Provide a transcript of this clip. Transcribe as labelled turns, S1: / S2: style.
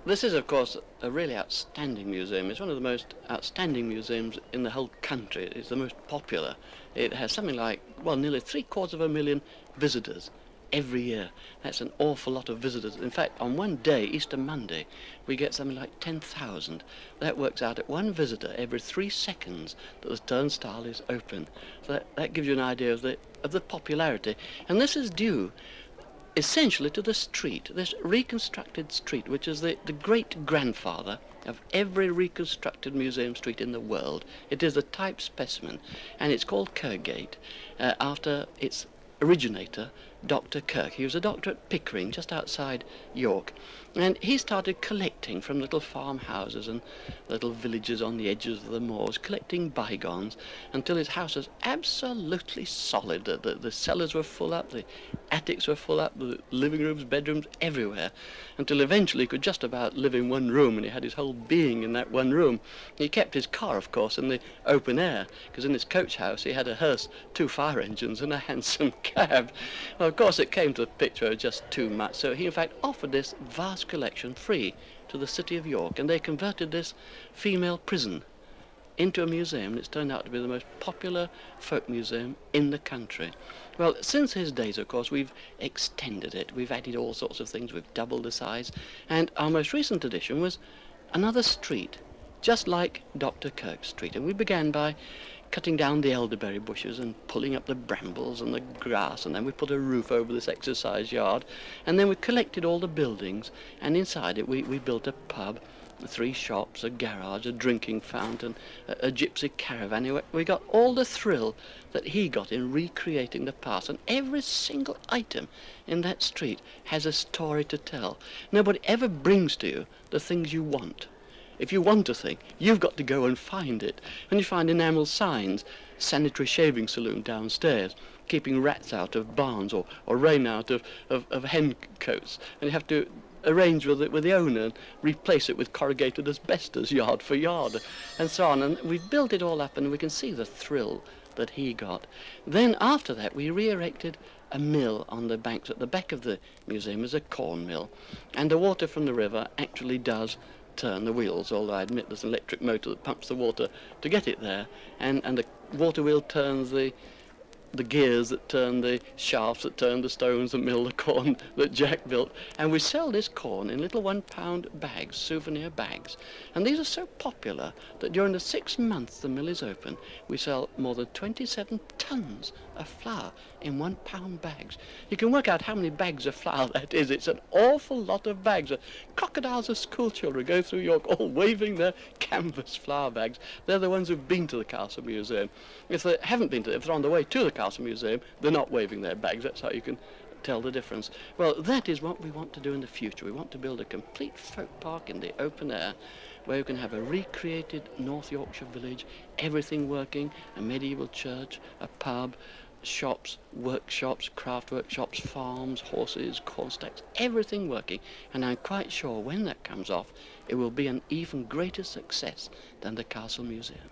S1: This is, of course, a really outstanding museum. It's one of the most outstanding museums in the whole country. It's the most popular. It has something like, well, nearly 750,000 visitors every year. That's an awful lot of visitors. In fact, on one day, Easter Monday, we get something like 10,000. That works out at one visitor every 3 seconds that the turnstile is open. So that gives you an idea of the popularity. And this is due essentially to the street, this reconstructed street, which is the great-grandfather of every reconstructed museum street in the world. It is a type specimen, and it's called Kirkgate, after its originator, Dr. Kirk. He was a doctor at Pickering, just outside York, and he started collecting from little farmhouses and little villages on the edges of the moors, collecting bygones, until his house was absolutely solid. The cellars were full up, the attics were full up, the living rooms, bedrooms, everywhere, until eventually he could just about live in one room, and he had his whole being in that one room. He kept his car, of course, in the open air, because in his coach house he had a hearse, 2 fire engines, and a hansom cab. Well, of course, it came to the picture of just too much, so he in fact offered this vast collection free to the city of York, and they converted this female prison into a museum, and it's turned out to be the most popular folk museum in the country. Well, since his days, of course, we've extended it. We've added all sorts of things. We've doubled the size, and our most recent addition was another street, just like Dr. Kirk's Street, and we began by cutting down the elderberry bushes and pulling up the brambles and the grass, and then we put a roof over this exercise yard, and then we collected all the buildings, and inside it we built a pub, 3 shops, a garage, a drinking fountain, a gypsy caravan. Anyway, we got all the thrill that he got in recreating the past, and every single item in that street has a story to tell. Nobody ever brings to you the things you want. If you want a thing, you've got to go and find it. When you find enamel signs, sanitary shaving saloon downstairs, keeping rats out of barns, or rain out of hen coats, and you have to arrange with the owner and replace it with corrugated asbestos yard for yard, and so on. And we've built it all up, and we can see the thrill that he got. Then after that, we re-erected a mill on the banks. At the back of the museum is a corn mill, and the water from the river actually does turn the wheels, although I admit there's an electric motor that pumps the water to get it there, and the water wheel turns the gears that turn the shafts that turn the stones that mill the corn that Jack built. And we sell this corn in little £1 bags, souvenir bags, and these are so popular that during the 6 months the mill is open, we sell more than 27 tons of flour in £1 bags. You can work out how many bags of flour that is. It's an awful lot of bags. Crocodiles of school children go through York all waving their canvas flour bags. They're the ones who've been to the Castle Museum. If they haven't been to it, if they're on the way to the Castle Museum, they're not waving their bags. That's how you can tell the difference. Well, that is what we want to do in the future. We want to build a complete folk park in the open air, where you can have a recreated North Yorkshire village, everything working, a medieval church, a pub, shops, workshops, craft workshops, farms, horses, corn stacks, everything working. And I'm quite sure when that comes off, it will be an even greater success than the Castle Museum.